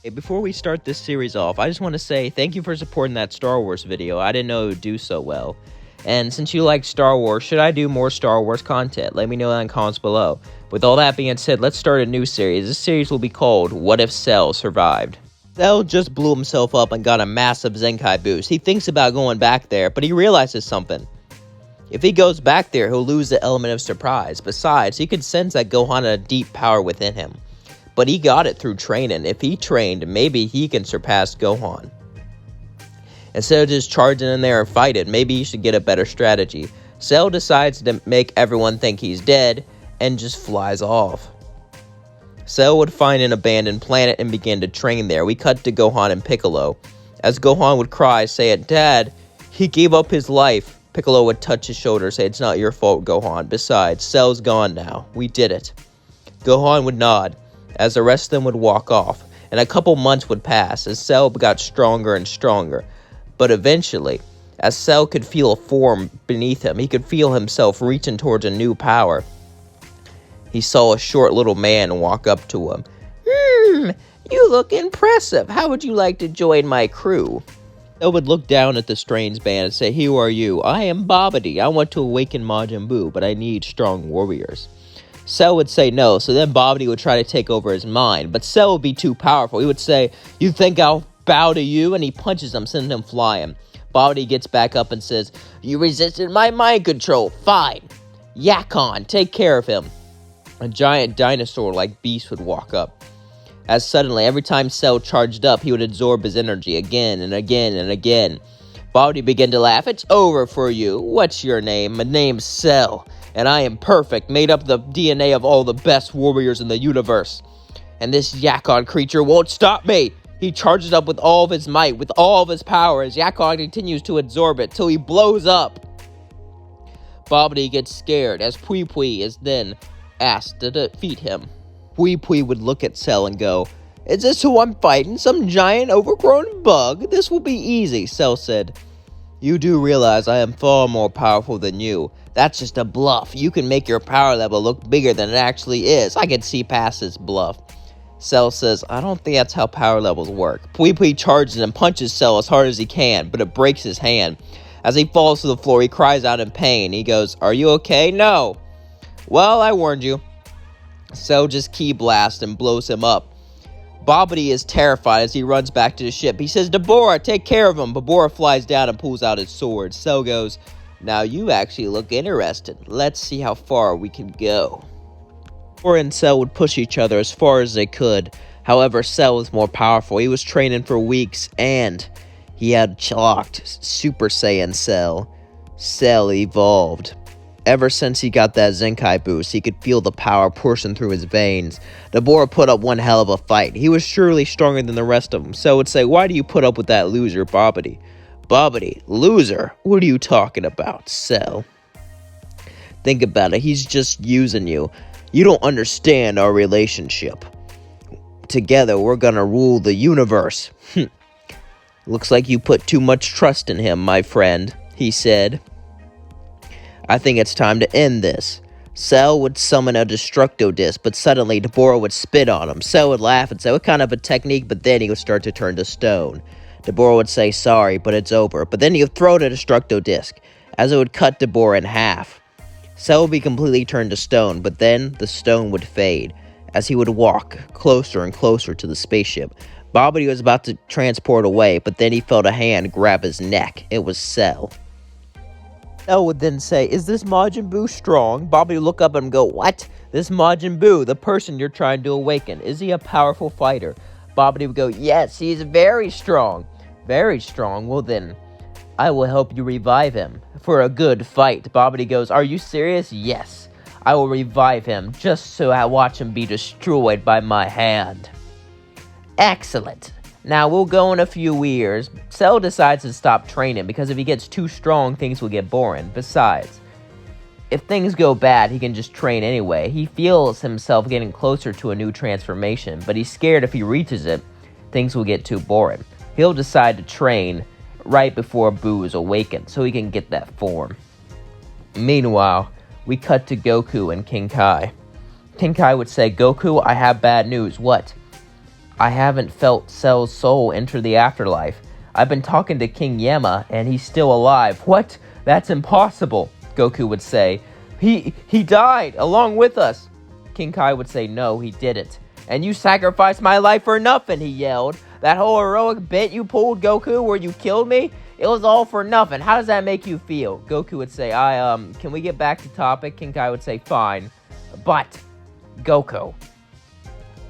Hey, before we start this series off, I just want to say thank you for supporting that Star Wars video. I didn't know it would do so well. And since you like Star Wars, should I do more Star Wars content? Let me know in the comments below. With all that being said, let's start a new series. This series will be called What If Cell Survived? Cell just blew himself up and got a massive Zenkai boost. He thinks about going back there, but he realizes something. If he goes back there, he'll lose the element of surprise. Besides, he could sense that Gohan had a deep power within him. But he got it through training. If he trained, maybe he can surpass Gohan. Instead of just charging in there and fighting, maybe he should get a better strategy. Cell decides to make everyone think he's dead and just flies off. Cell would find an abandoned planet and begin to train there. We cut to Gohan and Piccolo. As Gohan would cry, saying, "Dad, he gave up his life." Piccolo would touch his shoulder, say, "It's not your fault, Gohan. Besides, Cell's gone now. We did it." Gohan would nod, as the rest of them would walk off, and a couple months would pass as Cell got stronger and stronger. But eventually, as Cell could feel a form beneath him, he could feel himself reaching towards a new power. He saw a short little man walk up to him. You look impressive. How would you like to join my crew?" Cell would look down at the strange man and say, "Who are you?" "I am Babidi. I want to awaken Majin Buu, but I need strong warriors." Cell would say no, so then Babidi would try to take over his mind, but Cell would be too powerful. He would say, "You think I'll bow to you?" And he punches him, sending him flying. Babidi gets back up and says, "You resisted my mind control. Fine. Yakon, take care of him." A giant dinosaur-like beast would walk up. As suddenly, every time Cell charged up, he would absorb his energy again and again and again. Babidi began to laugh. "It's over for you. What's your name?" "My name's Cell, and I am perfect, made up the DNA of all the best warriors in the universe. And this Yakon creature won't stop me." He charges up with all of his might, with all of his power, as Yakon continues to absorb it till he blows up. Babidi gets scared as Pui Pui is then asked to defeat him. Pui Pui would look at Cell and go, "Is this who I'm fighting? Some giant overgrown bug? This will be easy." Cell said, "You do realize I am far more powerful than you. That's just a bluff. You can make your power level look bigger than it actually is. I can see past this bluff." Cell says, "I don't think that's how power levels work." Pui Pui charges and punches Cell as hard as he can, but it breaks his hand. As he falls to the floor, he cries out in pain. He goes, "Are you okay?" "No." "Well, I warned you." Cell just ki blasts and blows him up. Babidi is terrified as he runs back to the ship. He says, "Dabura, take care of him." Dabura flies down and pulls out his sword. Cell goes, "Now you actually look interested. Let's see how far we can go." Dabura and Cell would push each other as far as they could. However, Cell was more powerful. He was training for weeks, and he had locked Super Saiyan Cell. Cell evolved. Ever since he got that Zenkai boost, he could feel the power coursing through his veins. Dabura put up one hell of a fight. He was surely stronger than the rest of them. Cell would say, "Why do you put up with that loser, Babidi?" "Babidi, loser? What are you talking about, Cell? Think about it. He's just using you. You don't understand our relationship. Together, we're gonna rule the universe." "Looks like you put too much trust in him, my friend," he said. "I think it's time to end this." Cell would summon a Destructo Disc, but suddenly Dabura would spit on him. Cell would laugh and say, "What kind of a technique?" But then he would start to turn to stone. Dabura would say, "Sorry, but it's over." But then he would throw the Destructo Disc, as it would cut Dabura in half. Cell would be completely turned to stone, but then the stone would fade, as he would walk closer and closer to the spaceship. Babidi was about to transport away, but then he felt a hand grab his neck. It was Cell. Cell would then say, "Is this Majin Buu strong?" Babidi would look up and go, "What? This Majin Buu, the person you're trying to awaken, is he a powerful fighter?" Babidi would go, "Yes, he's very strong." "Very strong? Well then, I will help you revive him for a good fight." Babidi goes, "Are you serious?" "Yes, I will revive him just so I watch him be destroyed by my hand." "Excellent. Now, we'll go in a few years." Cell decides to stop training because if he gets too strong, things will get boring. Besides, if things go bad, he can just train anyway. He feels himself getting closer to a new transformation, but he's scared if he reaches it, things will get too boring. He'll decide to train right before Buu is awakened so he can get that form. Meanwhile, we cut to Goku and King Kai. King Kai would say, "Goku, I have bad news." "What?" I haven't felt Cell's soul enter the afterlife. I've been talking to King Yama, and he's still alive. What? That's impossible, Goku would say. He died along with us. King Kai would say, no, he didn't. And you sacrificed my life for nothing, he yelled. That whole heroic bit you pulled, Goku, where you killed me, it was all for nothing. How does that make you feel? Goku would say, can we get back to topic? King Kai would say, fine. But, Goku,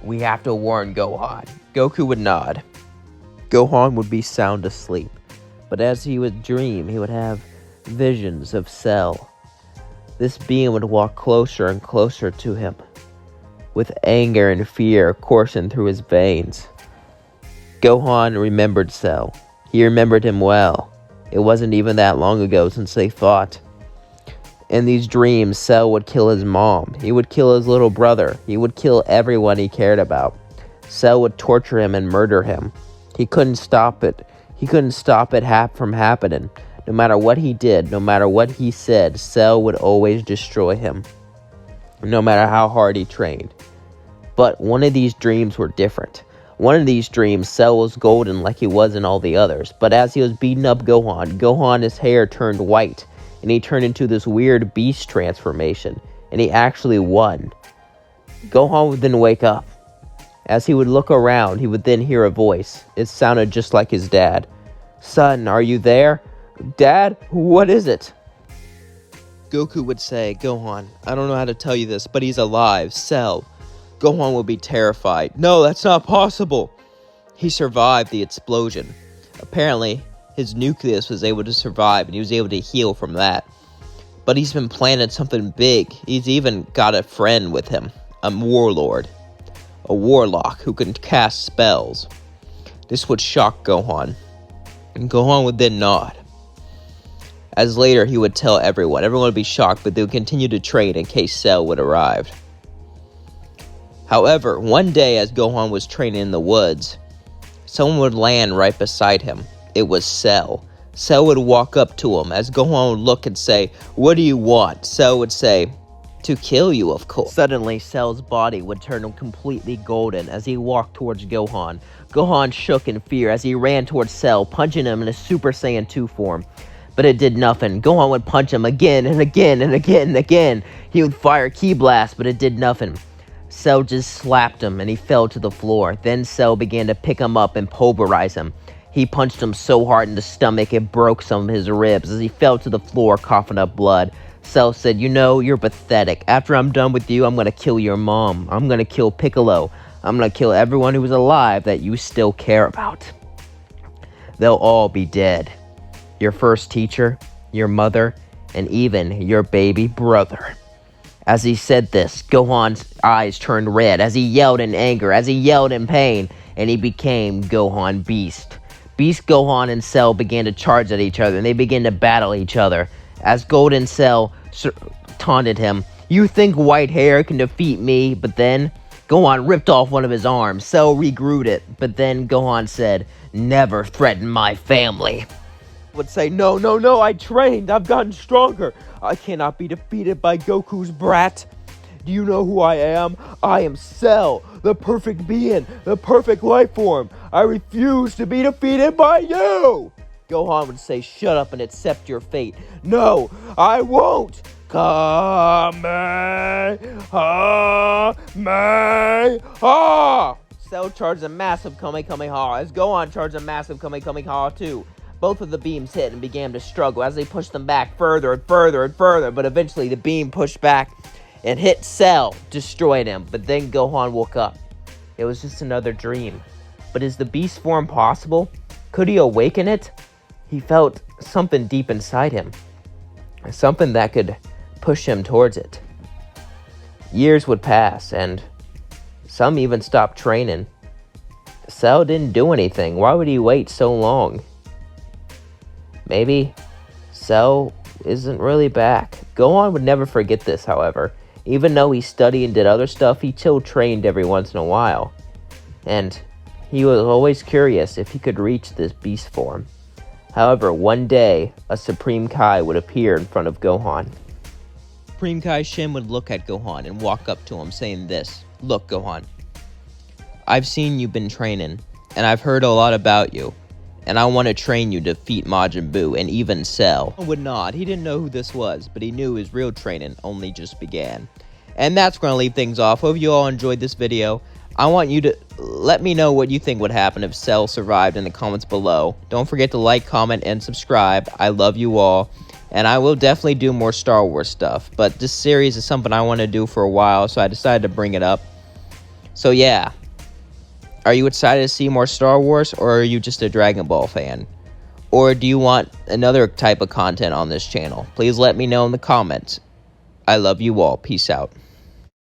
we have to warn Gohan. Goku would nod. Gohan would be sound asleep. But as he would dream, he would have visions of Cell. This being would walk closer and closer to him, with anger and fear coursing through his veins. Gohan remembered Cell. He remembered him well. It wasn't even that long ago since they fought. In these dreams, Cell would kill his mom. He would kill his little brother. He would kill everyone he cared about. Cell would torture him and murder him. He couldn't stop it. He couldn't stop it from happening. No matter what he did, no matter what he said, Cell would always destroy him, no matter how hard he trained. But one of these dreams were different. One of these dreams, Cell was golden like he was in all the others. But as he was beating up Gohan, his hair turned white, and he turned into this weird beast transformation, and he actually won. Gohan would then wake up. As he would look around, he would then hear a voice. It sounded just like his dad. Son, are you there? Dad, what is it? Goku would say, Gohan, I don't know how to tell you this, but he's alive, Cell. Gohan would be terrified. No, that's not possible. He survived the explosion. Apparently, his nucleus was able to survive, and he was able to heal from that. But he's been planning something big. He's even got a friend with him, a warlord, a warlock who can cast spells. This would shock Gohan, and Gohan would then nod. As later he would tell everyone would be shocked, but they would continue to train in case Cell would arrive. However, one day as Gohan was training in the woods, someone would land right beside him. It was Cell. Cell would walk up to him as Gohan would look and say, what do you want? Cell would say, to kill you, of course. Suddenly, Cell's body would turn completely golden as he walked towards Gohan. Gohan shook in fear as he ran towards Cell, punching him in a Super Saiyan 2 form. But it did nothing. Gohan would punch him again and again and again and again. He would fire ki blast, but it did nothing. Cell just slapped him and he fell to the floor. Then Cell began to pick him up and pulverize him. He punched him so hard in the stomach it broke some of his ribs as he fell to the floor coughing up blood. Cell said, you know, you're pathetic. After I'm done with you, I'm going to kill your mom. I'm going to kill Piccolo. I'm going to kill everyone who is alive that you still care about. They'll all be dead. Your first teacher, your mother, and even your baby brother. As he said this, Gohan's eyes turned red as he yelled in anger, as he yelled in pain, and he became Gohan Beast. Beast Gohan and Cell began to charge at each other, and they began to battle each other. As Golden Cell taunted him, you think white hair can defeat me? But then Gohan ripped off one of his arms. Cell regrewed it, but then Gohan said, never threaten my family. Would say, no, I trained, I've gotten stronger. I cannot be defeated by Goku's brat. Do you know who I am? I am Cell, the perfect being, the perfect life form. I refuse to be defeated by you. Gohan would say, shut up and accept your fate. No, I won't. Kamehameha. Cell charged a massive Kamehameha as Gohan charged a massive Kamehameha too. Both of the beams hit and began to struggle as they pushed them back further and further and further, but eventually the beam pushed back and hit Cell, destroyed him. But then Gohan woke up. It was just another dream. But is the beast form possible? Could he awaken it? He felt something deep inside him, something that could push him towards it. Years would pass, and some even stopped training. Cell didn't do anything. Why would he wait so long? Maybe Cell isn't really back. Gohan would never forget this, however. Even though he studied and did other stuff, he still trained every once in a while. And he was always curious if he could reach this beast form. However, one day, a Supreme Kai would appear in front of Gohan. Supreme Kai Shin would look at Gohan and walk up to him saying this, look, Gohan, I've seen you've been training, and I've heard a lot about you, and I want to train you to defeat Majin Buu and even Cell. Gohan would nod. He didn't know who this was, but he knew his real training only just began. And that's going to leave things off. Hope you all enjoyed this video. I want you to let me know what you think would happen if Cell survived in the comments below. Don't forget to like, comment, and subscribe. I love you all. And I will definitely do more Star Wars stuff. But this series is something I want to do for a while, so I decided to bring it up. So yeah. Are you excited to see more Star Wars, or are you just a Dragon Ball fan? Or do you want another type of content on this channel? Please let me know in the comments. I love you all. Peace out.